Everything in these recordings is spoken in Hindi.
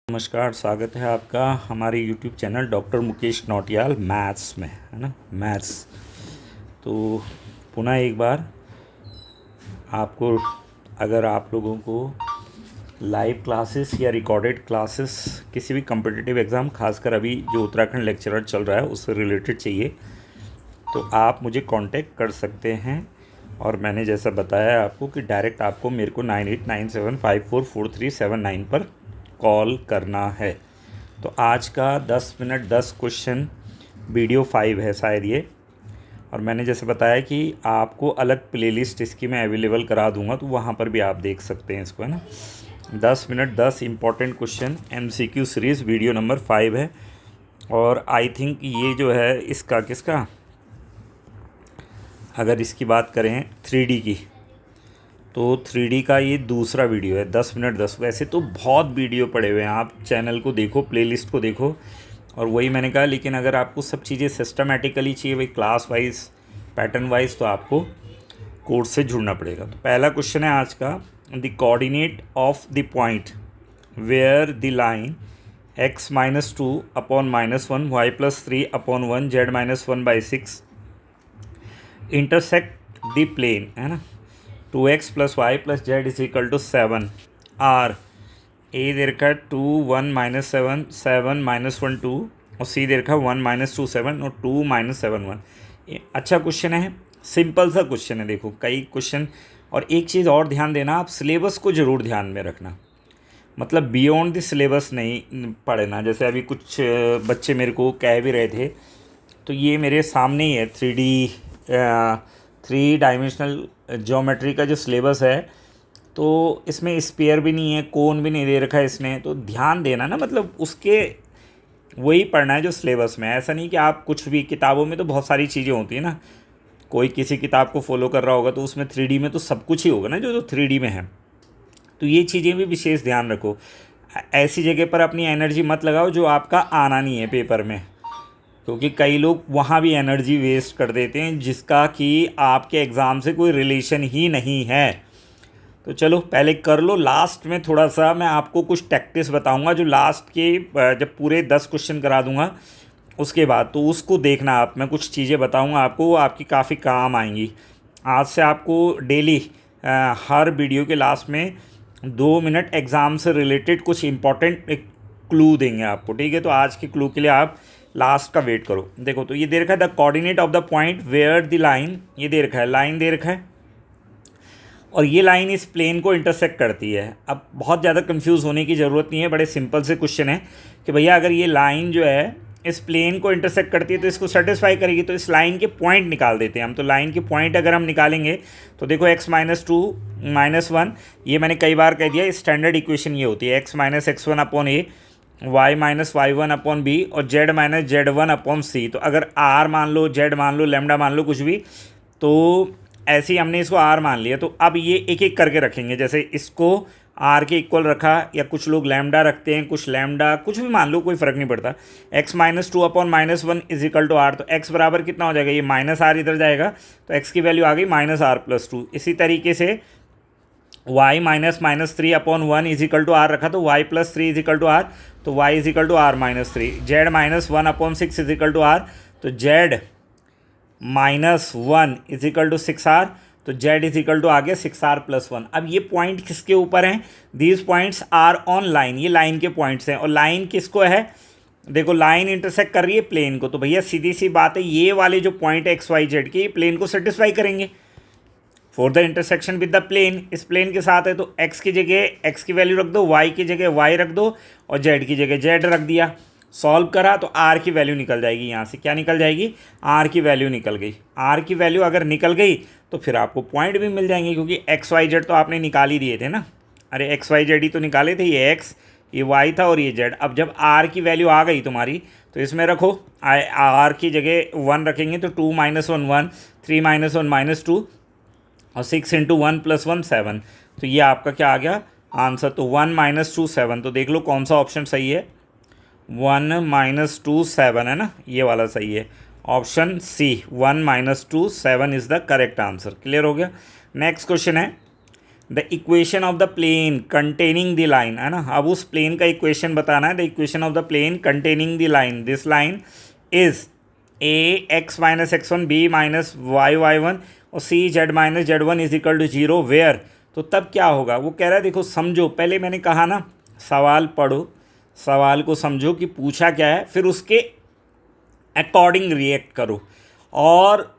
नमस्कार, स्वागत है आपका हमारे YouTube channel doctor Mukesh Nautiyal maths में, है ना। मैथ्स तो पुनः एक बार आपको, अगर आप लोगों को लाइव क्लासेस या रिकॉर्डेड क्लासेस किसी भी कम्पिटिटिव एग्ज़ाम, खासकर अभी जो उत्तराखंड लेक्चरर चल रहा है उससे रिलेटेड चाहिए तो आप मुझे कांटेक्ट कर सकते हैं। और मैंने जैसा बताया आपको कि डायरेक्ट आपको मेरे को 9897544379 पर कॉल करना है। तो आज का 10 मिनट 10 क्वेश्चन वीडियो 5 है शायद ये। और मैंने जैसे बताया कि आपको अलग प्लेलिस्ट इसकी मैं अवेलेबल करा दूंगा, तो वहाँ पर भी आप देख सकते हैं इसको, है ना। 10 minute 10 important question MCQ series video number 5 है। और आई थिंक ये जो है इसका किसका, अगर इसकी बात करें 3D की, तो 3D का ये दूसरा वीडियो है। 10 मिनट 10, वैसे तो बहुत वीडियो पड़े हुए हैं, आप चैनल को देखो, प्लेलिस्ट को देखो। और वही मैंने कहा, लेकिन अगर आपको सब चीज़ें सिस्टमेटिकली चाहिए भाई, क्लास वाइज, पैटर्न वाइज, तो आपको कोर्स से जुड़ना पड़ेगा। तो पहला क्वेश्चन है आज का, the coordinate of the point where the line x-2 upon -1 y+3 upon 1 z-1/6 intersect the plane, है ना। 2x + y + z = 7 आर ए दे रखा है 2 1 -7 7 -1 2 और सी दे रखा है 1 -2 7 और 2 -7 1। अच्छा क्वेश्चन है, सिंपल सा क्वेश्चन है। देखो कई क्वेश्चन, और एक चीज़ और ध्यान देना, आप सिलेबस को ज़रूर ध्यान में रखना, मतलब बियॉन्ड द सिलेबस नहीं पढ़ना। जैसे अभी कुछ बच्चे मेरे को कह भी रहे थे, तो ये मेरे सामने ही है 3 डायमेंशनल ज्योमेट्री का जो सिलेबस है, तो इसमें स्पेयर भी नहीं है, कोन भी नहीं दे रखा है इसने। तो ध्यान देना ना, मतलब उसके वही पढ़ना है जो सिलेबस में है। ऐसा नहीं कि आप कुछ भी, किताबों में तो बहुत सारी चीज़ें होती है ना, कोई किसी किताब को फॉलो कर रहा होगा तो उसमें 3D में तो सब कुछ ही होगा ना जो 3D में है। तो ये चीज़ें भी विशेष ध्यान रखो। ऐसी जगह पर अपनी एनर्जी मत लगाओ जो आपका आना नहीं है पेपर में, क्योंकि कई लोग वहाँ भी एनर्जी वेस्ट कर देते हैं जिसका कि आपके एग्ज़ाम से कोई रिलेशन ही नहीं है। तो चलो पहले कर लो, लास्ट में थोड़ा सा मैं आपको कुछ टैक्टिस बताऊंगा जो लास्ट के, जब पूरे 10 क्वेश्चन करा दूंगा उसके बाद, तो उसको देखना आप। मैं कुछ चीज़ें बताऊंगा आपको, वो आपकी काफ़ी काम आएंगी। आज से आपको डेली हर वीडियो के लास्ट में 2 मिनट एग्ज़ाम से रिलेटेड कुछ इंपॉर्टेंट एक क्लू देंगे आपको, ठीक है। तो आज के क्लू के लिए आप लास्ट का वेट करो। देखो तो ये दे रखा है the coordinate of the point where the line, ये दे रखा है, लाइन दे रखा है, और ये लाइन इस प्लेन को इंटरसेक्ट करती है। अब बहुत ज़्यादा कंफ्यूज होने की ज़रूरत नहीं है, बड़े सिंपल से क्वेश्चन है कि भैया अगर ये लाइन जो है इस प्लेन को इंटरसेक्ट करती है तो इसको सेटिस्फाई करेगी, तो इस लाइन के पॉइंट निकाल देते हैं हम। तो लाइन के पॉइंट अगर हम निकालेंगे तो देखो x-2 -1, ये मैंने कई बार कह दिया, स्टैंडर्ड इक्वेशन ये होती है x-x1 upon a, y-y1 upon b और z-z1 अपॉन c। तो अगर r मान लो, z मान लो, लैम्डा मान लो, कुछ भी, तो ऐसे ही हमने इसको r मान लिया। तो अब ये एक एक करके रखेंगे, जैसे इसको r के इक्वल रखा, या कुछ लोग लैम्डा रखते हैं, कुछ लैम्डा, कुछ भी मान लो, कोई फ़र्क नहीं पड़ता। x-2 अपॉन -1 = r, तो x बराबर कितना हो जाएगा, ये -r इधर जाएगा, तो x की वैल्यू आ गई -r+2। इसी तरीके से y -3 अपॉन 1 = r रखा, तो y+3 = r, तो y = r-3। z -1 upon 6 = r, तो z -1 = 6r, तो z आ गया 6r+1। अब ये पॉइंट किसके ऊपर हैं, these points are on line, ये लाइन के पॉइंट्स हैं। और लाइन किसको है, देखो लाइन इंटरसेक्ट कर रही है प्लेन को, तो भैया सीधी सी बात है, ये वाले जो पॉइंट है XYZ के, ये प्लेन को सेटिस्फाई करेंगे for the intersection with the plane. इस प्लेन के साथ है, तो x की जगह x की वैल्यू रख दो, y की जगह y रख दो और z की जगह z रख दिया। सॉल्व करा तो r की वैल्यू निकल जाएगी, यहाँ से क्या निकल जाएगी, r की वैल्यू निकल गई। r की वैल्यू अगर निकल गई तो फिर आपको पॉइंट भी मिल जाएंगे, क्योंकि XYZ तो आपने निकाल ही दिए थे ना। अरे XYZ ही तो निकाले थे, ये x, ये y था और ये z। अब जब r की वैल्यू आ गई तुम्हारी, तो इसमें रखो, r की जगह 1 रखेंगे तो 2 - 1 1, 3 - 1 -2 और 6 × 1 + 1 7। तो ये आपका क्या आ गया आंसर, तो 1 - 2 7। तो देख लो कौन सा ऑप्शन सही है, 1 - 2 7 है ना, ये वाला सही है, option C 1 - 2 7 is the correct answer. Clear हो गया। नेक्स्ट क्वेश्चन है, the equation of the plane containing the line, है ना। अब उस प्लेन का इक्वेशन बताना है। The equation of the plane containing the line, this line is a x minus x one b minus y y one और c z minus z one is equal to zero where. तो तब क्या होगा, वो कह रहा है देखो समझो, पहले मैंने कहा ना सवाल पढ़ो, सवाल को समझो कि पूछा क्या है, फिर उसके अकॉर्डिंग रिएक्ट करो। और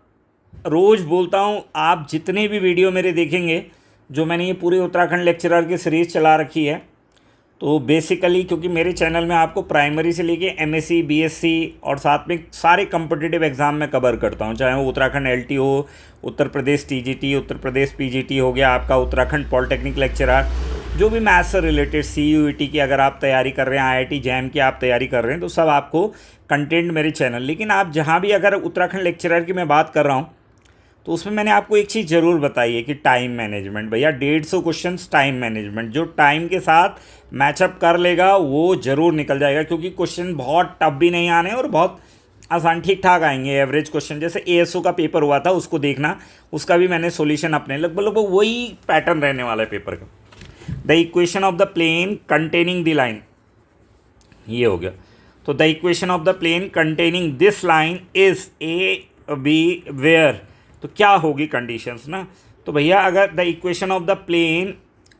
रोज़ बोलता हूँ, आप जितने भी वीडियो मेरे देखेंगे, जो मैंने ये पूरे उत्तराखंड लेक्चरर की सीरीज़ चला रखी है, तो बेसिकली क्योंकि मेरे चैनल में आपको प्राइमरी से लेके एमएससी बीएससी और साथ में सारे कॉम्पिटिटिव एग्ज़ाम में कवर करता हूँ, चाहे वो उत्तराखंड एलटी हो, उत्तर प्रदेश टीजीटी, उत्तर प्रदेश पीजीटी हो गया आपका, उत्तराखंड पॉलिटेक्निक लेक्चरर, जो भी मैथ्स से रिलेटेड सीयूईटी की अगर आप तैयारी कर रहे हैं, आईआईटी जैम की आप तैयारी कर रहे हैं, तो सब आपको कंटेंट मेरे चैनल। लेकिन आप जहाँ भी अगर उत्तराखंड लेक्चरर की मैं बात कर रहा हूँ, तो उसमें मैंने आपको एक चीज़ ज़रूर बताई है कि टाइम मैनेजमेंट, भैया 150 क्वेश्चंस टाइम मैनेजमेंट, जो टाइम के साथ मैचअप कर लेगा वो ज़रूर निकल जाएगा। क्योंकि क्वेश्चन बहुत टफ भी नहीं आने और बहुत आसान, ठीक ठाक आएंगे एवरेज क्वेश्चन। जैसे एएसओ का पेपर हुआ था, उसको देखना, उसका भी मैंने सॉल्यूशन अपने लगभग वही पैटर्न रहने वाला है पेपर का। The equation of the plane containing the line, ये हो गया। तो the equation of the plane containing this line is A B where, तो क्या होगी कंडीशंस ना। तो भैया अगर the equation of the plane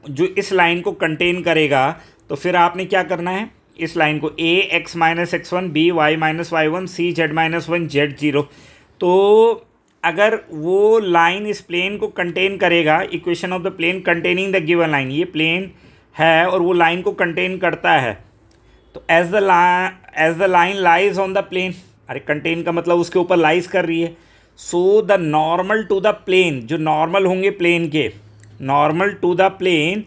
जो इस लाइन को कंटेन करेगा, तो फिर आपने क्या करना है, इस लाइन को a x minus x one b y minus y one c z minus one z zero. तो अगर वो लाइन इस प्लेन को कंटेन करेगा, equation of the plane containing the given line, ये प्लेन है और वो लाइन को कंटेन करता है, तो as the line lies on the plane, अरे कंटेन का मतलब उसके ऊपर लाइज कर रही है। So the normal to the plane, जो नॉर्मल होंगे प्लेन के, normal to the plane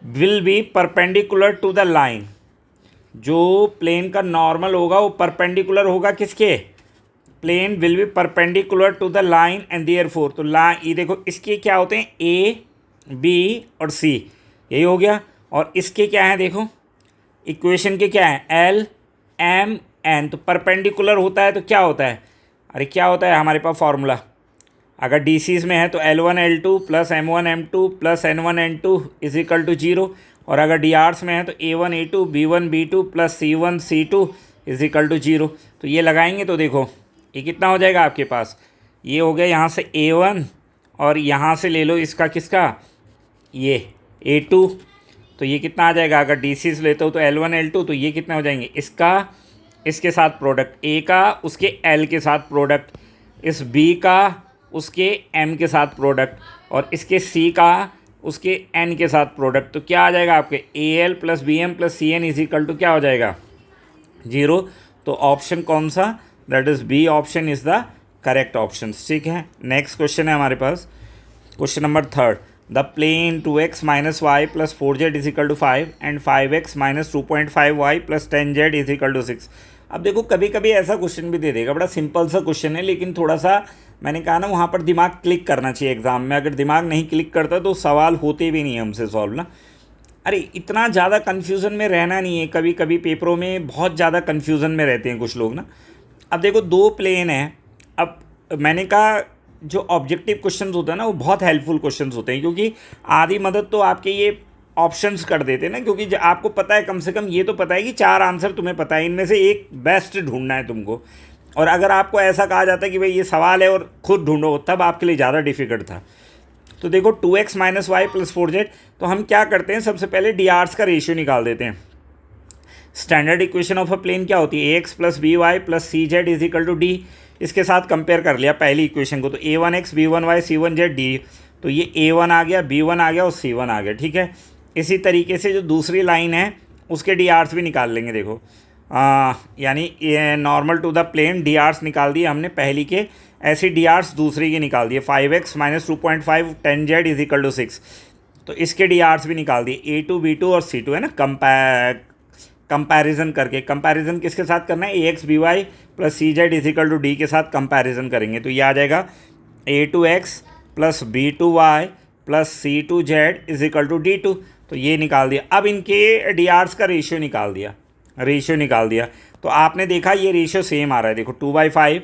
will be perpendicular to the line, जो प्लेन का नॉर्मल होगा वो परपेंडिकुलर होगा किसके, plane will be perpendicular to the line and therefore. तो ये देखो इसके क्या होते हैं, ए बी और सी, यही हो गया। और इसके क्या है, देखो इक्वेशन के क्या है, एल एम एन। तो परपेंडिकुलर होता है तो क्या होता है, अरे क्या होता है हमारे पास फॉर्मूला, अगर डी सीज में है तो L1 L2 plus M1 M2 plus N1 N2 is equal to zero, और अगर डी आर्स में है तो A1 A2 B1 B2 plus C1 C2 is equal to zero. तो ये लगाएंगे तो देखो ये कितना हो जाएगा आपके पास, ये हो गया यहाँ से A1 और यहाँ से ले लो इसका किसका, ये A2, तो ये कितना आ जाएगा, अगर डी सीज लेते हो तो L1 L2, तो ये कितना हो जाएंगे, इसका इसके साथ प्रोडक्ट, ए का उसके एल के साथ प्रोडक्ट, इस बी का उसके एम के साथ प्रोडक्ट, और इसके सी का उसके एन के साथ प्रोडक्ट। तो क्या आ जाएगा आपके, a l plus b m plus c n is equal to क्या हो जाएगा, जीरो। तो ऑप्शन कौन सा, that is B option is the correct option. ठीक है, नेक्स्ट क्वेश्चन है हमारे पास, question number 3, the plane 2x minus y plus 4z is equal to 5 and 5x minus 2.5y plus 10z is equal to 6। अब देखो कभी कभी ऐसा क्वेश्चन भी दे देगा, बड़ा सिंपल सा क्वेश्चन है, लेकिन थोड़ा सा मैंने कहा ना वहाँ पर दिमाग क्लिक करना चाहिए एग्जाम में, अगर दिमाग नहीं क्लिक करता तो सवाल होते भी नहीं हमसे सॉल्व ना। अरे इतना ज़्यादा कन्फ्यूज़न में रहना नहीं है, कभी कभी पेपरों में बहुत ज़्यादा कन्फ्यूज़न में रहते हैं कुछ लोग ना। अब देखो दो प्लेन हैं, अब मैंने कहा जो ऑब्जेक्टिव क्वेश्चंस होते हैं ना वो बहुत हेल्पफुल क्वेश्चंस होते हैं, क्योंकि आधी मदद तो आपके ये ऑप्शंस कर देते हैं ना, क्योंकि आपको पता है, कम से कम ये तो पता है कि 4 आंसर तुम्हें पता है, इनमें से एक बेस्ट ढूंढना है तुमको। और अगर आपको ऐसा कहा जाता है कि भाई ये सवाल है और खुद ढूंढो, तब आपके लिए ज़्यादा डिफिकल्ट था। तो देखो 2x minus y plus 4z, तो हम क्या करते हैं, सबसे पहले डी आर्स का रेशियो निकाल देते हैं। Standard equation of a plane क्या होती है, ax plus B Y plus C Z is equal to D. इसके साथ कंपेयर कर लिया पहली इक्वेशन को, तो a1x b1y c1z d, तो ये a1 आ गया, b1 आ गया और c1 आ गया। ठीक है, इसी तरीके से जो दूसरी लाइन है उसके डी आर्स भी निकाल लेंगे। देखो यानी normal to the plane D Rs निकाल दिए हमने पहली के, ऐसी डी आर्स दूसरी की निकाल दिए, 5x minus 2.5 10z is equal to 6। तो इसके डी आर्स भी निकाल दिए, a2 b2 और c2 है ना, कंपैरिजन करके। कंपैरिजन किसके साथ करना है, ax by plus C Z is equal to D के साथ कंपैरिजन करेंगे, तो ये आ जाएगा a2x plus b2y plus c2z is equal to d2। तो ये निकाल दिया। अब इनके डी आर्स का रेशियो निकाल दिया, तो आपने देखा ये रेशियो सेम आ रहा है, देखो 2/5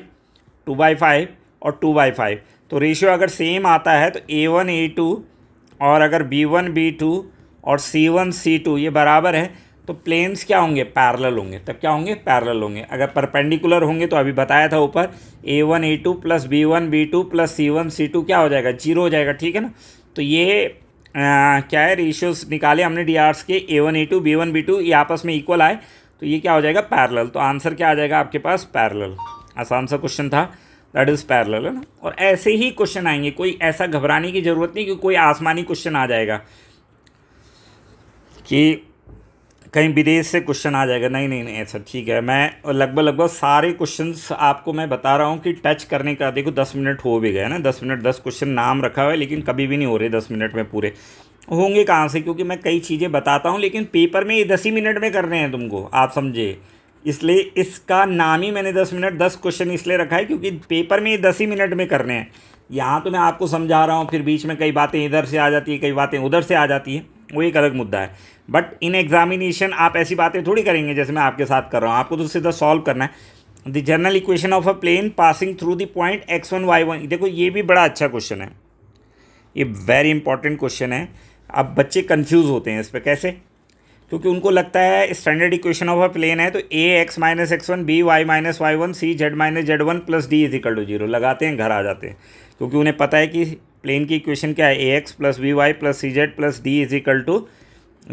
2/5 और 2/5। तो रेशियो अगर सेम आता है तो a1 a2 और अगर B1 B2 और C1 C2 ये बराबर है तो प्लेन्स क्या होंगे, पैरेलल होंगे। तब क्या होंगे, पैरेलल होंगे। अगर परपेंडिकुलर होंगे तो अभी बताया था ऊपर A1 A2 plus B1 B2 plus C1 C2 क्या हो जाएगा, जीरो हो जाएगा, ठीक है ना। तो ये क्या है, रेशियोज निकाले हमने डी आर्स के, A1 A2 B1 B2 ये आपस में इक्वल आए तो ये क्या हो जाएगा, पैरेलल। तो आंसर क्या आ जाएगा आपके पास, पैरेलल। आसान सा क्वेश्चन था, दैट इज़ पैरेलल, है ना। और ऐसे ही क्वेश्चन आएंगे, कोई ऐसा घबराने की ज़रूरत नहीं कि कोई आसमानी क्वेश्चन आ जाएगा कि कहीं विदेश से क्वेश्चन आ जाएगा, नहीं नहीं नहीं ऐसा, ठीक है। मैं लगभग सारे क्वेश्चंस आपको मैं बता रहा हूँ कि टच करने का। देखो 10 मिनट हो भी गए ना, 10 मिनट 10 क्वेश्चन नाम रखा हुआ है, लेकिन कभी भी नहीं हो रहे 10 मिनट में पूरे। होंगे कहाँ से, क्योंकि मैं कई चीज़ें बताता हूँ लेकिन पेपर में ये 10 ही मिनट में करने हैं तुमको, आप समझे। इसलिए इसका नाम ही मैंने 10 मिनट 10 क्वेश्चन इसलिए रखा है क्योंकि पेपर में ये 10 ही मिनट में करने हैं। यहाँ तो मैं आपको समझा रहा हूँ, फिर बीच में कई बातें इधर से आ जाती है, कई बातें उधर से आ जाती हैं, वो एक अलग मुद्दा है। बट इन एग्जामिनेशन आप ऐसी बातें थोड़ी करेंगे जैसे मैं आपके साथ कर रहा हूँ, आपको तो सीधा सॉल्व करना है। The general equation of a plane passing through the point x1 y1। देखो ये भी बड़ा अच्छा क्वेश्चन है, ये वेरी इंपॉर्टेंट क्वेश्चन है। अब बच्चे कंफ्यूज होते हैं इस पर, कैसे, क्योंकि उनको लगता है standard equation of a plane है तो ax minus x1 by minus y1 z minus z1 plus D is equal to zero लगाते हैं, घर आ जाते हैं। क्योंकि उन्हें पता है कि प्लेन की इक्वेशन क्या है, ax plus by plus cy plus D is equal to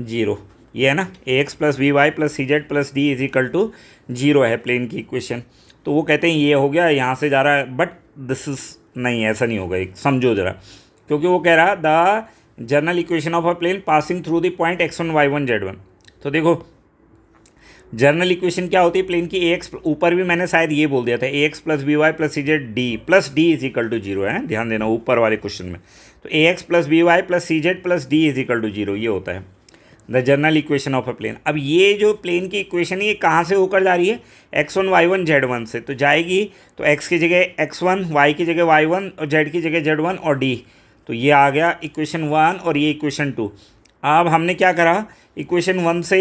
zero. ये है ना, ax plus by plus cy plus D is equal to zero है प्लेन की इक्वेशन। तो वो कहते हैं ये हो गया, यहाँ से जा रहा है, बट दिस इज नहीं, ऐसा नहीं होगा, एक समझो ज़रा। क्योंकि वो कह रहा the general equation of a plane passing through the point x1 y1 z1। तो देखो जनरल इक्वेशन क्या होती है प्लेन की, ax, ऊपर भी मैंने शायद ये बोल दिया था, ax plus by plus cy d plus D is equal to zero है, ध्यान देना ऊपर वाले क्वेश्चन में। तो ax plus by plus cy plus D is equal to zero, ये होता है the general equation of a plane. अब ये जो प्लेन की इक्वेशन है ये कहाँ से होकर जा रही है, x1 y1 z1 से। तो जाएगी तो x की जगह x1, y की जगह y1 और z की जगह z1 और d। तो ये आ गया इक्वेशन 1 और ये इक्वेशन 2। अब हमने क्या करा, इक्वेशन 1 से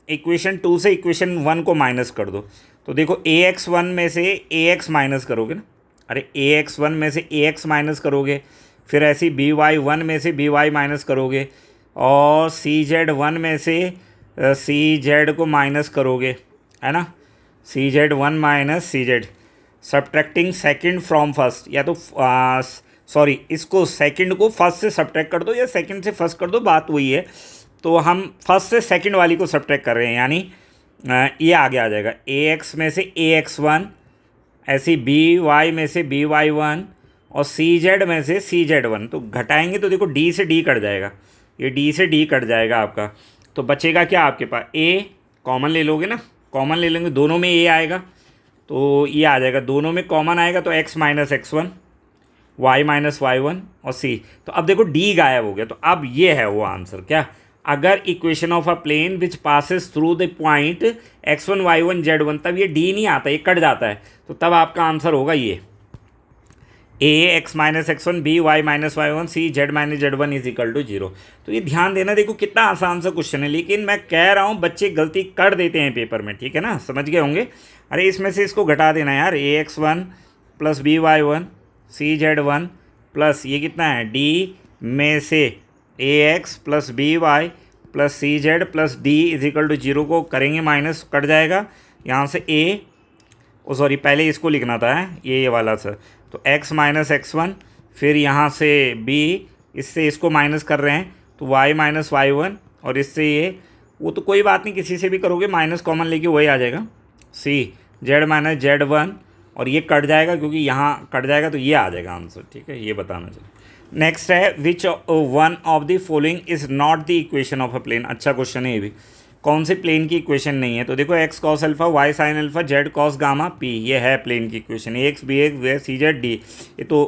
इक्वेशन 2 से इक्वेशन 1 को माइनस कर दो। तो देखो ax1 में से ax माइनस करोगे ना, अरे ax1 में से ax माइनस करोगे, फिर ऐसी by1 में से by माइनस करोगे, और cz1 में से cz को माइनस करोगे, है ना, cz1 minus cz, subtracting second from first. या तो सॉरी, इसको सेकंड को फर्स्ट से सब्ट्रैक्ट कर दो या सेकंड से फर्स्ट कर दो, बात वही है। तो हम फर्स्ट से सेकंड वाली को सब्ट्रैक्ट कर रहे हैं, यानी ये आगे आ जाएगा ax में से ax1, ऐसी by में से by1 और cz में से cz1। तो घटाएंगे तो देखो d से d कट जाएगा, ये d से d कट जाएगा आपका। तो बचेगा क्या आपके पास, a कॉमन ले लोगे ना, कॉमन ले लेंगे, दोनों में a आएगा तो ये आ जाएगा, दोनों में कॉमन आएगा तो x minus x1, y minus y1 और c। तो अब देखो d गायब हो गया, तो अब ये है वो आंसर। क्या, अगर equation of a plane which passes through the point x1 y1 z1, तब ये d नहीं आता, ये कट जाता है, तो तब आपका आंसर होगा ये ax minus x1 by minus y1 z minus z1 is equal to zero. तो ये ध्यान देना, देखो कितना आसान सा क्वेश्चन है, लेकिन मैं कह रहा हूँ बच्चे गलती कर देते हैं पेपर में, ठीक है ना, समझ गए होंगे। अरे इसमें से इसको घटा देना यार, ax1 plus by1 cz1 plus ये कितना है, d में से ax plus by plus cz plus d is equal to zero को करेंगे माइनस, कट जाएगा यहाँ से सॉरी पहले इसको लिखना था, ये वाला सर। तो x माइनस x1, फिर यहाँ से b, इससे इसको माइनस कर रहे हैं तो y माइनस y1, और इससे ये, वो तो कोई बात नहीं, किसी से भी करोगे माइनस कॉमन लेके वही आ जाएगा, c z माइनस z1, और ये कट जाएगा क्योंकि यहाँ कट जाएगा तो ये आ जाएगा आंसर, ठीक है, ये बताना चाहिए। नेक्स्ट है which one of the following is not the equation of a plane. अच्छा क्वेश्चन है ये भी, कौन से प्लेन की इक्वेशन नहीं है। तो देखो x cos alpha, y sine alpha, z cos gamma p, ये है प्लेन की इक्वेशन। ax bx व cz d, ये तो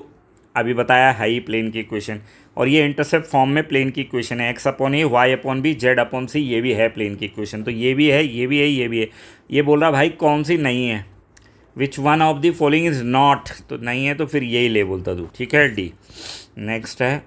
अभी बताया है ही प्लेन की इक्वेशन। और ये इंटरसेप्ट फॉर्म में प्लेन की इक्वेशन है, x upon a, y upon b, z upon c, ये भी है प्लेन की इक्वेशन। तो ये भी है, ये भी है, ये भी है। ये बोल रहा भाई कौन सी नहीं है, which one of the following is not, तो नहीं है तो फिर यही ले बोलता तू, ठीक है, डी। नेक्स्ट है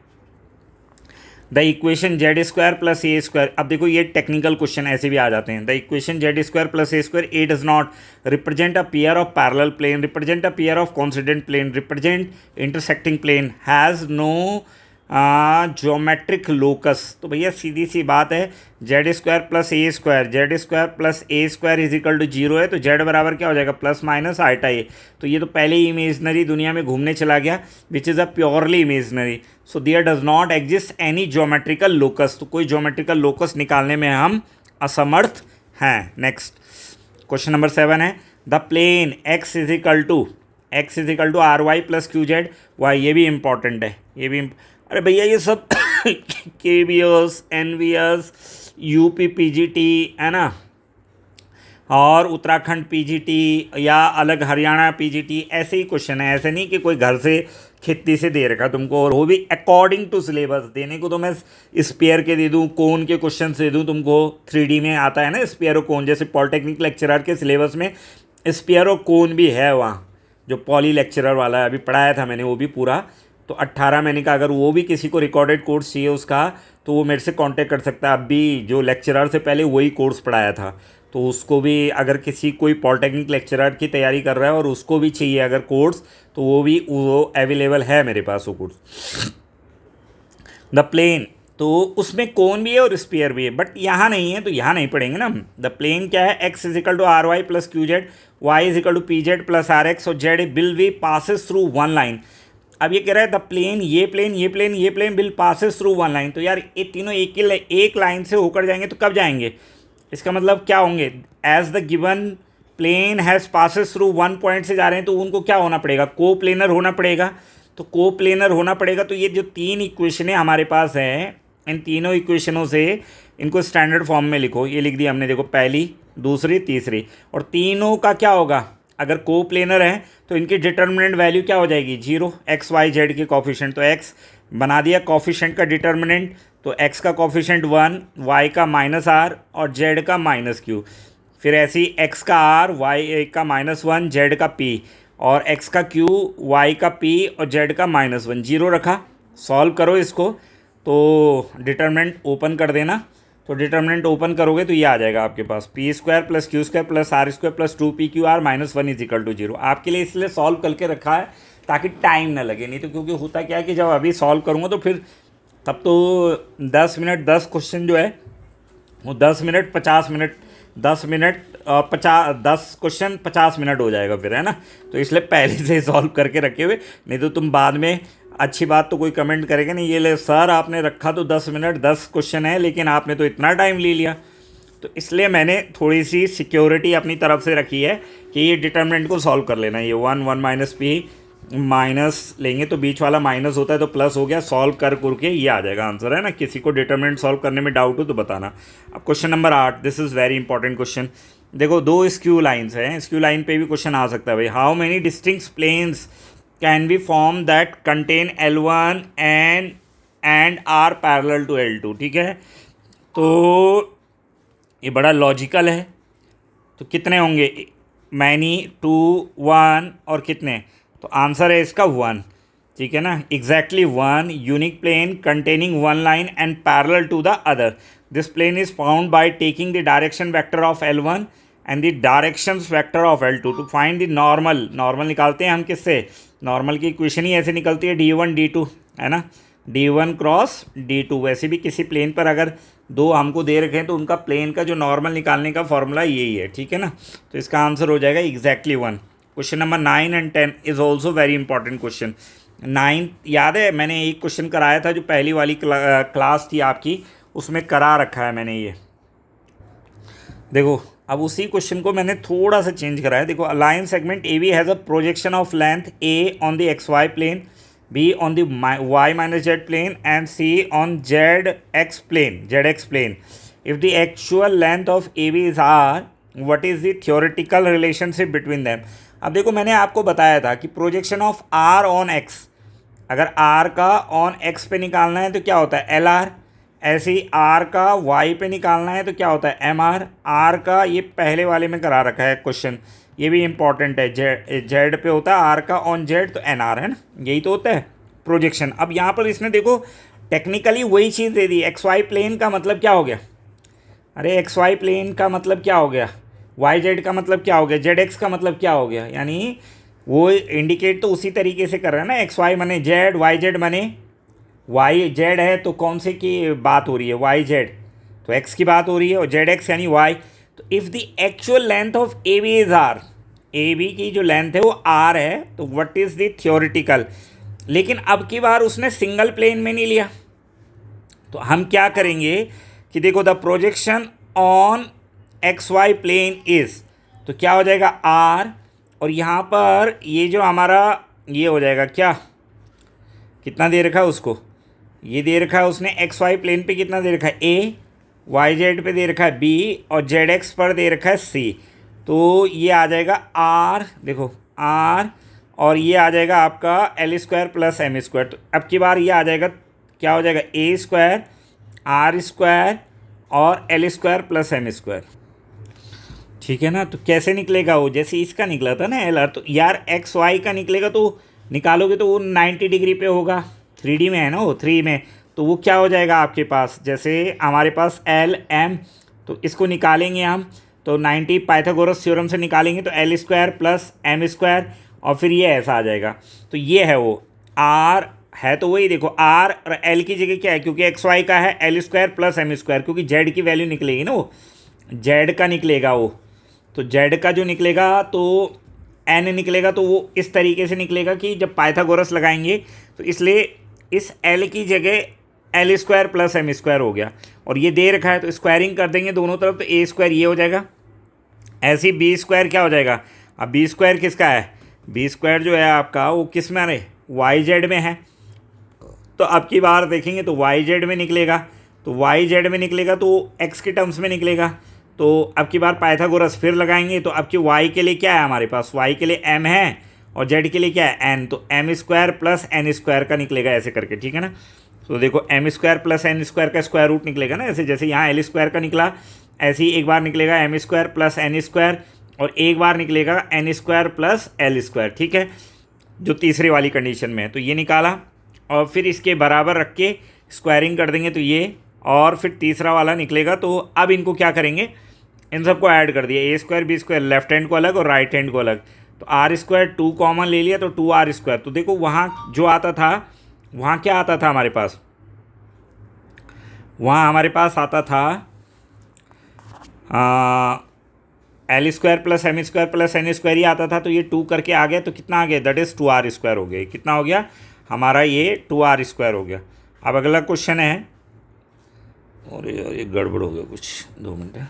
the equation Z square plus A square. अब देखो ये टेक्निकल क्वेश्चन ऐसे भी आ जाते हैं। The equation Z square plus A square, A does not represent a pair of parallel plane, represent a pair of coincident plane, represent intersecting plane, has no geometric locus, तो भैया सीधी सी बात है, Z square plus A square, Z square plus A square is equal to zero है, तो जेड बराबर क्या हो जाएगा, प्लस माइनस आल्टा ए। तो ये तो पहले ही इमेजनरी दुनिया में घूमने चला गया, which is a purely imaginary. So there does not exist any geometrical locus, तो कोई ज्योमेट्रिकल लोकस निकालने में हम असमर्थ हैं। नेक्स्ट क्वेश्चन नंबर 7 है, the plane X is equal to R Y plus Q Z Y. ये भी इंपॉर्टेंट है, ये भी अरे भैया ये सब K B S, N V S, U P P G T है ना, और उत्तराखंड पी जी टी या अलग हरियाणा पी जी टी, ऐसे ही क्वेश्चन है। ऐसे नहीं कि कोई घर से खित्ती से दे रखा तुमको, और वो भी अकॉर्डिंग टू सिलेबस। देने को तो मैं स्पेयर के दे दूँ, कोन के क्वेश्चन दे दूँ तुमको, 3D में आता है ना स्पेयर और कोन, जैसे पॉलिटेक्निक लेक्चरर के सिलेबस में स्पेयर और कोन भी है वहाँ, जो पॉली लेक्चरर वाला है, अभी पढ़ाया था मैंने वो भी पूरा। तो 18 महीने का अगर वो भी किसी को रिकॉर्डेड कोर्स चाहिए उसका, तो वो मेरे से कांटेक्ट कर सकता है। अभी जो लेक्चरर से पहले वही कोर्स पढ़ाया था, तो उसको भी अगर किसी कोई पॉलिटेक्निक लेक्चरर की तैयारी कर रहा है और उसको भी चाहिए अगर कोर्स, तो वो अवेलेबल है मेरे पास वो कोर्स। द प्लेन, तो उसमें कोन भी है और स्पेयर भी है, बट यहाँ नहीं है, तो यहाँ नहीं पढ़ेंगे ना हम। द प्लेन क्या है, x is equal to R Y plus Q Z, y is equal to p z plus r x, और z will be passes through one line. अब ये कह रहा है द प्लेन, ये प्लेन, ये प्लेन, ये plane will passes through one line. तो यार ये तीनों एक लाइन से होकर जाएंगे, तो कब जाएंगे, इसका मतलब क्या होंगे, as the given plane has passes through one point से जा रहे हैं, तो उनको क्या होना पड़ेगा, को प्लेनर होना पड़ेगा। तो को प्लेनर होना पड़ेगा, तो ये जो तीन इक्वेशनें हमारे पास हैं, इन तीनों इक्वेशनों से इनको स्टैंडर्ड फॉर्म में लिखो। ये लिख दिया हमने, देखो पहली, दूसरी, तीसरी, और तीनों का क्या होगा, अगर को प्लेनर है तो इनकी डिटर्मिनेंट वैल्यू क्या हो जाएगी, जीरो। एक्स वाई जेड के कॉफिशेंट, तो एक्स बना दिया कॉफिशेंट का डिटर्मिनेंट, तो एक्स का कॉफिशेंट 1, वाई का माइनस आर और जेड का माइनस क्यू। फिर ऐसे ही एक्स का आर, वाई का -1, जेड का पी, और एक्स का क्यू, वाई का पी और जेड का -1, जीरो रखा। सॉल्व करो इसको, तो डिटर्मिनेंट ओपन कर देना। तो डिटर्मिनेंट ओपन करोगे तो ये आ जाएगा आपके पास, p square plus q square plus r square plus 2 PQ R -1 is equal to zero. आपके लिए इसलिए सॉल्व करके रखा है ताकि टाइम ना लगे, नहीं तो क्योंकि होता क्या है कि जब अभी सॉल्व करूँगा तो फिर तब तो 10 मिनट 10 क्वेश्चन जो है वो 10 minute 50 minute 10 minute 10 question 50 minute हो जाएगा फिर, है ना। तो इसलिए पहले से ही सॉल्व करके रखे हुए, नहीं तो तुम बाद में अच्छी बात तो कोई कमेंट करेगा नहीं, ये ले सर आपने रखा तो 10 मिनट 10 क्वेश्चन है, लेकिन आपने तो इतना टाइम ले लिया। तो इसलिए मैंने थोड़ी सी सिक्योरिटी अपनी तरफ से रखी है कि ये डिटर्मिनेंट को सॉल्व कर लेना। ये 1 माइनस पी माइनस लेंगे तो बीच वाला माइनस होता है तो प्लस हो गया, सॉल्व कर के ये आ जाएगा आंसर, है ना। किसी को डिटर्मिनेंट सॉल्व करने में डाउट हो तो बताना। अब question number 8, this is very important question. देखो दो स्क्यू लाइन्स हैं, स्क्यू लाइन पे भी क्वेश्चन आ सकता है भाई। How many distinct planes can be form that contain L1 and are parallel to L2, ठीक है। तो ये बड़ा लॉजिकल है, तो कितने होंगे, मैनी, 2, 1 और कितने, तो आंसर है इसका 1, ठीक है ना। Exactly 1 unique plane containing one line and parallel to the other. This plane is found by taking the direction vector of L1 and the directions vector of L2 to find the normal. Normal निकालते हैं हम किससे, नॉर्मल की इक्वेशन ही ऐसे निकलती है, D1 D2, है ना, D1 क्रॉस D2। वैसे भी किसी प्लेन पर अगर दो हमको दे रखे हैं तो उनका प्लेन का जो नॉर्मल निकालने का फॉर्मूला यही है, ठीक है ना। तो इसका आंसर हो जाएगा exactly 1। Question number 9 and 10 is also very important question. 9 याद है, मैंने एक क्वेश्चन कराया था जो पहली वाली क्लास थी आपकी, उसमें करा रखा है मैंने ये। देखो अब उसी क्वेश्चन को मैंने थोड़ा सा चेंज करा है। देखो, a line segment A B has a projection of length A on the X Y plane, B on the Y minus Z plane and C on Z X plane. If the actual length of A B is R, what is the theoretical relationship between them. अब देखो मैंने आपको बताया था कि projection of R on X, अगर आर का ऑन एक्स पे निकालना है तो क्या होता है एल आर, ऐसे ही आर का वाई पे निकालना है तो क्या होता है एम आर। आर का ये पहले वाले में करा रखा है क्वेश्चन, ये भी इंपॉर्टेंट है, जेड पे होता है आर का ऑन जेड तो एन आर, है ना, यही तो होता है प्रोजेक्शन। अब यहाँ पर इसने देखो टेक्निकली वही चीज़ दे दी, एक्स वाई प्लेन का मतलब क्या हो गया, अरे एक्स वाई प्लेन का मतलब क्या हो गया, वाई जेड का मतलब क्या हो गया, जेड एक्स का मतलब क्या हो गया, यानी वो इंडिकेट तो उसी तरीके से कर रहा है ना, एक्स वाई मने जेड, वाई जेड मने वाई जेड है तो कौन से की बात हो रही है, वाई जेड, तो एक्स की बात हो रही है, और जेड एक्स यानी वाई। तो if the actual length of A B is R, A B की जो लेंथ है वो आर है, तो व्हाट इज़ द थियोरिटिकल। लेकिन अब की बार उसने सिंगल प्लेन में नहीं लिया, तो हम क्या करेंगे कि देखो the projection on X Y plane is, तो क्या हो जाएगा आर, और यहाँ पर ये जो हमारा ये हो जाएगा क्या, कितना दे रखा है उसको, ये दे रखा है उसने एक्स वाई प्लेन पे कितना दे रखा है ए, वाई जेड पे दे रखा है बी, और जेड एक्स पर दे रखा है सी। तो ये आ जाएगा आर, देखो आर, और ये आ जाएगा आपका L square plus M square. तो अब की बार ये आ जाएगा, क्या हो जाएगा ए स्क्वायर आर स्क्वायर और L square plus M square, ठीक है ना। तो कैसे निकलेगा वो, जैसे इसका निकला था ना एल आर, तो यार एक्स वाई का निकलेगा तो निकालोगे तो वो 90 डिग्री पे होगा, 3D में है ना वो, 3 में, तो वो क्या हो जाएगा आपके पास, जैसे हमारे पास एल एम, तो इसको निकालेंगे हम, तो 90 पाइथागोरस थ्योरम से निकालेंगे तो L square plus M square, और फिर ये ऐसा आ जाएगा। तो ये है वो आर है, तो वही देखो आर और एल की जगह क्या है, क्योंकि एक्स वाई का है L square plus M square, क्योंकि जेड की वैल्यू निकलेगी ना, वो जेड का निकलेगा वो, तो जेड का जो निकलेगा तो एन निकलेगा, तो वो इस तरीके से निकलेगा कि जब पाइथागोरस लगाएंगे, तो इसलिए इस एल की जगह L square plus M square हो गया, और ये दे रखा है तो स्क्वायरिंग कर देंगे दोनों तरफ, तो ए स्क्वायर ये हो जाएगा, ऐसे ही बी स्क्वायर क्या हो जाएगा, अब बी स्क्वायर किसका है, बी स्क्वायर जो है आपका वो किस में है, वाई जेड में है। तो अब की बार देखेंगे तो वाई जेड में निकलेगा, तो वाई जेड में निकलेगा तो एक्स के टर्म्स में निकलेगा। तो अब की बार पाइथागोरस फिर लगाएंगे, तो अब की वाई के लिए क्या है हमारे पास, वाई के लिए एम है और जेड के लिए क्या है एन, तो M square plus N square का निकलेगा ऐसे करके, ठीक है ना। तो देखो M square plus N square का स्क्वायर रूट निकलेगा ना, ऐसे जैसे यहाँ एल स्क्वायर का निकला, ऐसे ही एक बार निकलेगा M square plus N square, और एक बार निकलेगा N square plus L square, ठीक है, जो तीसरी वाली कंडीशन में है। तो ये निकाला, और फिर इसके बराबर रख के स्क्वायरिंग कर देंगे तो ये, और फिर तीसरा वाला निकलेगा। तो अब इनको क्या करेंगे, इन सबको ऐड कर दिया, a square b square, left hand को अलग और राइट हैंड को अलग, तो आर स्क्वायर 2 कॉमन ले लिया तो 2r स्क्वायर। तो देखो वहाँ जो आता था, वहाँ क्या आता था हमारे पास, वहाँ हमारे पास आता था l square plus M square plus N square ही आता था, तो ये 2 करके आ गया, तो कितना आ गया, दैट इज़ 2r स्क्वायर हो गया, कितना हो गया हमारा, ये 2r स्क्वायर हो गया। अब अगला क्वेश्चन है, और ये गड़बड़ हो गया कुछ, 2 मिनट है।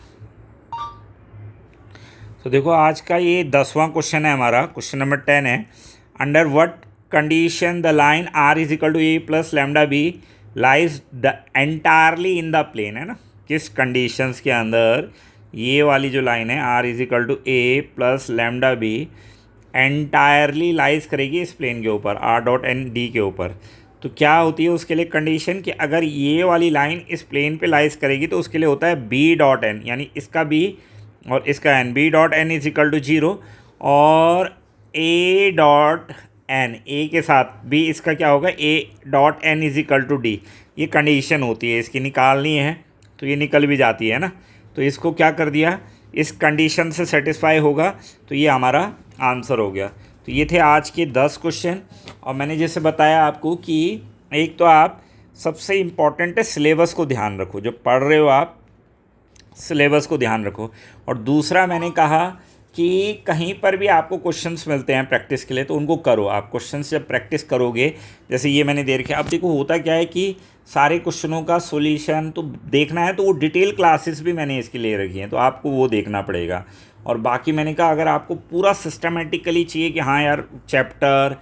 तो देखो आज का ये 10वां क्वेश्चन है हमारा, क्वेश्चन नंबर 10 है, under what condition the line R is equal to A plus lambda B lies the entirely in the plane, है ना, किस कंडीशंस के अंदर ये वाली जो लाइन है R is equal to A plus lambda B entirely lies करेगी इस प्लेन के ऊपर, आर डॉट एन डी के ऊपर। तो क्या होती है उसके लिए कंडीशन कि अगर ये वाली लाइन इस प्लेन पे लाइज करेगी तो उसके लिए होता है बी डॉट एन, यानी इसका बी और इसका N, B dot N is equal to 0, और ए डॉट एन, ए के साथ बी इसका क्या होगा, A dot N is equal to D. ये कंडीशन होती है, इसकी निकालनी है, तो ये निकल भी जाती है ना। तो इसको क्या कर दिया, इस कंडीशन से सेटिस्फाई होगा, तो ये हमारा आंसर हो गया। तो ये थे आज के 10 क्वेश्चन, और मैंने जैसे बताया आपको कि एक तो आप सबसे इम्पॉर्टेंट है सिलेबस को ध्यान रखो, जो पढ़ रहे हो आप सिलेबस को ध्यान रखो, और दूसरा मैंने कहा कि कहीं पर भी आपको क्वेश्चंस मिलते हैं प्रैक्टिस के लिए तो उनको करो। आप क्वेश्चंस जब प्रैक्टिस करोगे, जैसे ये मैंने दे रखे, अब देखो होता क्या है कि सारे क्वेश्चनों का सॉल्यूशन तो देखना है, तो वो डिटेल क्लासेस भी मैंने इसके लिए रखी हैं, तो आपको वो देखना पड़ेगा। और बाकी मैंने कहा अगर आपको पूरा सिस्टमेटिकली चाहिए कि हाँ यार चैप्टर,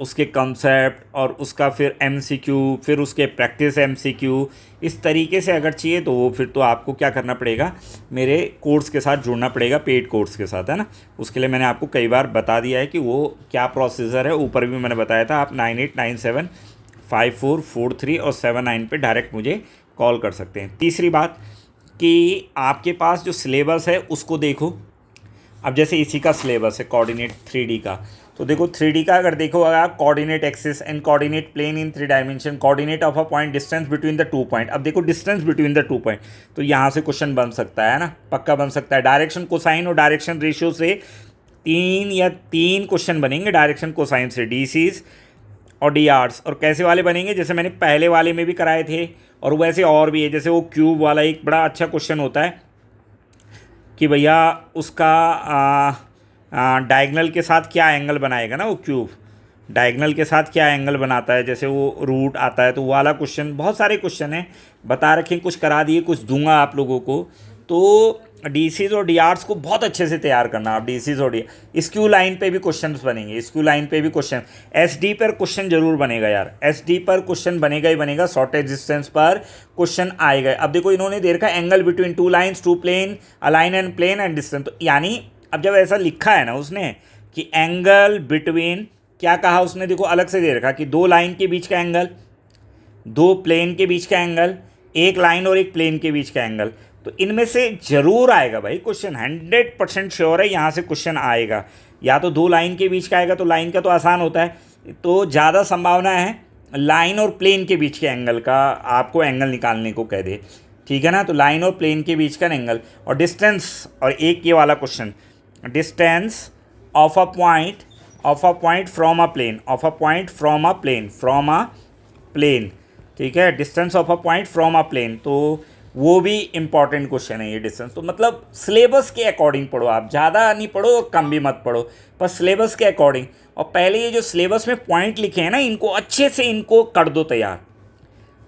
उसके कंसेप्ट और उसका फिर एमसीक्यू, फिर उसके प्रैक्टिस एमसीक्यू, इस तरीके से अगर चाहिए तो वो फिर तो आपको क्या करना पड़ेगा, मेरे कोर्स के साथ जुड़ना पड़ेगा, पेड कोर्स के साथ, है ना। उसके लिए मैंने आपको कई बार बता दिया है कि वो क्या प्रोसीजर है, ऊपर भी मैंने बताया था। आप 98975443 और 79 पे डायरेक्ट मुझे कॉल कर सकते हैं। तीसरी बात कि आपके पास जो सिलेबस है उसको देखो। अब जैसे इसी का सिलेबस है कोऑर्डिनेट 3D का, तो देखो 3D का अगर देखो आप, coordinate axis and coordinate plane in 3 dimension, coordinate of a point, distance between the 2 point. अब देखो डिस्टेंस बिटवीन द 2 पॉइंट, तो यहाँ से क्वेश्चन बन सकता है ना, पक्का बन सकता है। डायरेक्शन कोसाइन और डायरेक्शन रेशियो से 3 क्वेश्चन बनेंगे डायरेक्शन कोसाइन से, डीसीज और डी आर्ट्स। और कैसे वाले बनेंगे, जैसे मैंने पहले वाले में भी कराए थे और वैसे और भी है। जैसे वो क्यूब वाला एक बड़ा अच्छा क्वेश्चन होता है कि भैया उसका डायगनल के साथ क्या एंगल बनाएगा ना, वो क्यूब डायगनल के साथ क्या एंगल बनाता है, जैसे वो रूट आता है तो वो वाला क्वेश्चन। बहुत सारे क्वेश्चन हैं बता रखे, कुछ करा दिए, कुछ दूंगा आप लोगों को। तो डीसीज और डीआर्स को बहुत अच्छे से तैयार करना आप, डीसीज और डी। स्क्यू लाइन पे भी क्वेश्चंस बनेंगे, स्क्यू लाइन पे भी क्वेश्चन। एसडी पर क्वेश्चन जरूर बनेगा यार, एसडी पर क्वेश्चन बनेगा ही बनेगा, शॉर्टेज डिस्टेंस पर क्वेश्चन आएगा। अब देखो इन्होंने दे रखा angle between two lines, two plane, a line and plane and distance. तो यानी अब जब ऐसा लिखा है ना उसने कि एंगल बिटवीन, क्या कहा उसने, देखो अलग से दे रखा कि दो लाइन के बीच का एंगल, दो प्लेन के बीच का एंगल, एक लाइन और एक प्लेन के बीच का एंगल। तो इनमें से जरूर आएगा भाई क्वेश्चन, 100% श्योर है यहाँ से क्वेश्चन आएगा। या तो दो लाइन के बीच का आएगा, तो लाइन का तो आसान होता है, तो ज़्यादा संभावना है लाइन और प्लेन के बीच के एंगल का आपको एंगल निकालने को कह दे, ठीक है ना। तो लाइन और प्लेन के बीच का एंगल और डिस्टेंस, और एक ये वाला question, distance of a point from a plane, of a point from a plane, from a plane, ठीक है, distance of a point from a plane. तो वो भी इंपॉर्टेंट क्वेश्चन है ये डिस्टेंस। तो मतलब सिलेबस के अकॉर्डिंग पढ़ो आप, ज़्यादा नहीं पढ़ो और कम भी मत पढ़ो, पर सिलेबस के अकॉर्डिंग। और पहले ये जो सिलेबस में पॉइंट लिखे हैं ना, इनको अच्छे से इनको कर दो तैयार।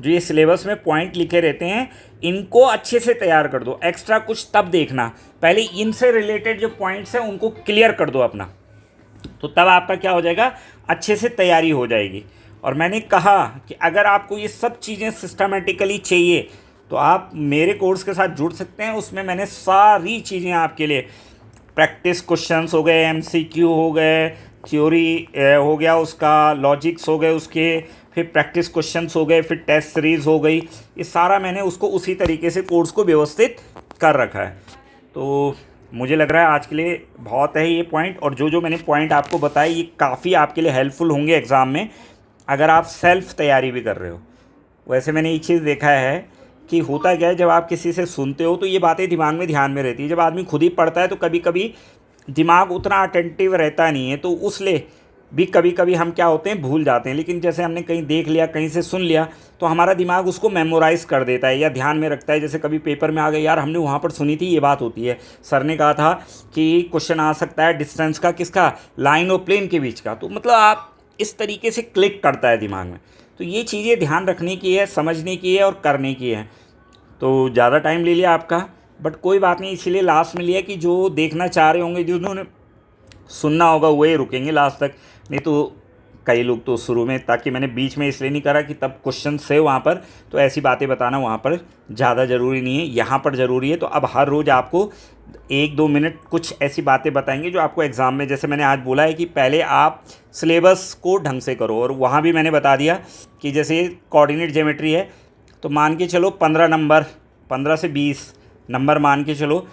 जो ये सिलेबस में पॉइंट लिखे रहते हैं इनको अच्छे से तैयार कर दो, एक्स्ट्रा कुछ तब देखना, पहले इनसे रिलेटेड जो पॉइंट्स हैं उनको क्लियर कर दो अपना, तो तब आपका क्या हो जाएगा, अच्छे से तैयारी हो जाएगी। और मैंने कहा कि अगर आपको ये सब चीज़ें सिस्टमेटिकली चाहिए तो आप मेरे कोर्स के साथ जुड़ सकते हैं। उसमें मैंने सारी चीज़ें आपके लिए, प्रैक्टिस क्वेश्चंस हो गए, एमसीक्यू हो गए, थ्योरी हो गया उसका, लॉजिक्स हो गए उसके, फिर प्रैक्टिस क्वेश्चंस हो गए, फिर टेस्ट सीरीज़ हो गई, ये सारा मैंने उसको उसी तरीके से कोर्स को व्यवस्थित कर रखा है। तो मुझे लग रहा है आज के लिए बहुत है ये पॉइंट, और जो जो मैंने पॉइंट आपको बताए ये काफ़ी आपके लिए हेल्पफुल होंगे एग्ज़ाम में, अगर आप सेल्फ तैयारी भी कर रहे हो। वैसे मैंने एक चीज़ देखा है कि होता क्या है, जब आप किसी से सुनते हो तो ये बातें दिमाग में ध्यान में रहती है, जब आदमी खुद ही पढ़ता है तो कभी कभी दिमाग उतना अटेंटिव रहता नहीं है, तो उसलिए भी कभी कभी हम क्या होते हैं, भूल जाते हैं। लेकिन जैसे हमने कहीं देख लिया, कहीं से सुन लिया, तो हमारा दिमाग उसको मेमोराइज़ कर देता है या ध्यान में रखता है। जैसे कभी पेपर में आ गया, यार हमने वहाँ पर सुनी थी ये बात होती है, सर ने कहा था कि क्वेश्चन आ सकता है डिस्टेंस का, किसका, लाइन और प्लेन के बीच का। तो मतलब आप इस तरीके से क्लिक करता है दिमाग में। तो ये चीज़ें ध्यान रखने की है, समझने की है और करने की है। तो ज़्यादा टाइम ले लिया आपका, बट कोई बात नहीं, इसीलिए लास्ट में लिया कि जो देखना चाह रहे होंगे, जिन्होंने सुनना होगा वही रुकेंगे लास्ट तक, नहीं तो कई लोग तो शुरू में, ताकि मैंने बीच में इसलिए नहीं करा कि तब क्वेश्चन से वहाँ पर, तो ऐसी बातें बताना वहाँ पर ज़्यादा ज़रूरी नहीं है, यहाँ पर ज़रूरी है। तो अब हर रोज़ आपको 1-2 मिनट कुछ ऐसी बातें बताएंगे जो आपको एग्ज़ाम में, जैसे मैंने आज बोला है कि पहले आप सिलेबस को ढंग से करो, और वहाँ भी मैंने बता दिया कि जैसे कोऑर्डिनेट ज्योमेट्री है तो मान के चलो 15 नंबर, 15 से 20 नंबर मान के चलो,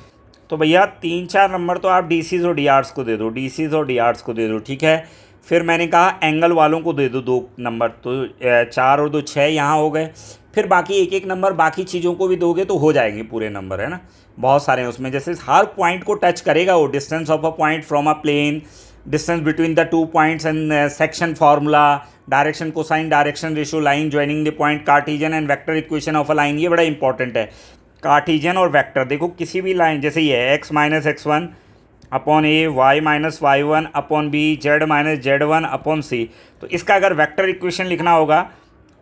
तो भैया 3-4 नंबर तो आप डीसीज और डीआर्स को दे दो, डीसीज और डीआर्स को दे दो, ठीक है। फिर मैंने कहा एंगल वालों को दे दो 2 नंबर, तो 4 और 2 6 यहाँ हो गए। फिर बाकी 1-1 नंबर बाकी चीज़ों को भी दोगे तो हो जाएंगे पूरे नंबर, है ना। बहुत सारे हैं उसमें, जैसे हर पॉइंट को टच करेगा वो, distance of a point from a plane, distance between the 2 points and section formula, direction cosine direction ratio, line joining the point, Cartesian and vector equation of a line, ये बड़ा इंपॉर्टेंट है। कार्टेशियन और वेक्टर, देखो किसी भी लाइन, जैसे ये है x minus x1 upon a, y minus y1 upon b, z minus z1 upon c, तो इसका अगर वेक्टर इक्वेशन लिखना होगा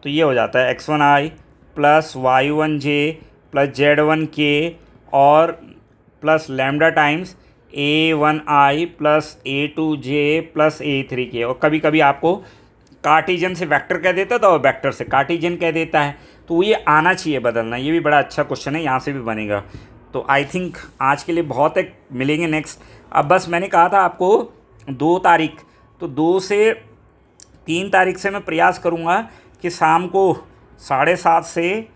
तो ये हो जाता है x1i plus y1j plus z1k और plus lambda times a1i plus a2j plus a3k। और कभी कभी आपको कार्टेशियन से वेक्टर कह देता था और वेक्टर से कार्टेशियन कह देता है, तो ये आना चाहिए बदलना। ये भी बड़ा अच्छा क्वेश्चन है, यहाँ से भी बनेगा। तो आई थिंक आज के लिए बहुत है, मिलेंगे नेक्स्ट। अब बस मैंने कहा था आपको 2 तारीख, तो 2 से 3 तारीख से मैं प्रयास करूँगा कि शाम को 7:30 से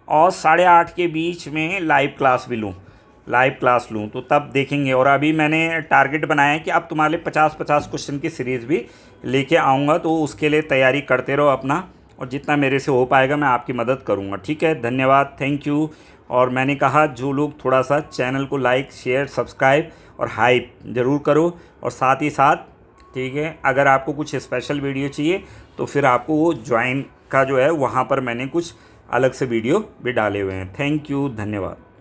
और 8:30 के बीच में लाइव क्लास लूँ, तो तब देखेंगे। और अभी मैंने टारगेट बनाया है कि अब तुम्हारे लिए 50-50 क्वेश्चन की सीरीज़ भी लेके आऊँगा, तो उसके लिए तैयारी करते रहो अपना, और जितना मेरे से हो पाएगा मैं आपकी मदद करूँगा, ठीक है। धन्यवाद, थैंक यू। और मैंने कहा जो लोग थोड़ा सा चैनल को लाइक शेयर सब्सक्राइब और हाइप ज़रूर करो, और साथ ही साथ ठीक है। अगर आपको कुछ स्पेशल वीडियो चाहिए तो फिर आपको वो ज्वाइन का जो है वहाँ पर मैंने कुछ अलग से वीडियो भी डाले हुए हैं। थैंक यू, धन्यवाद।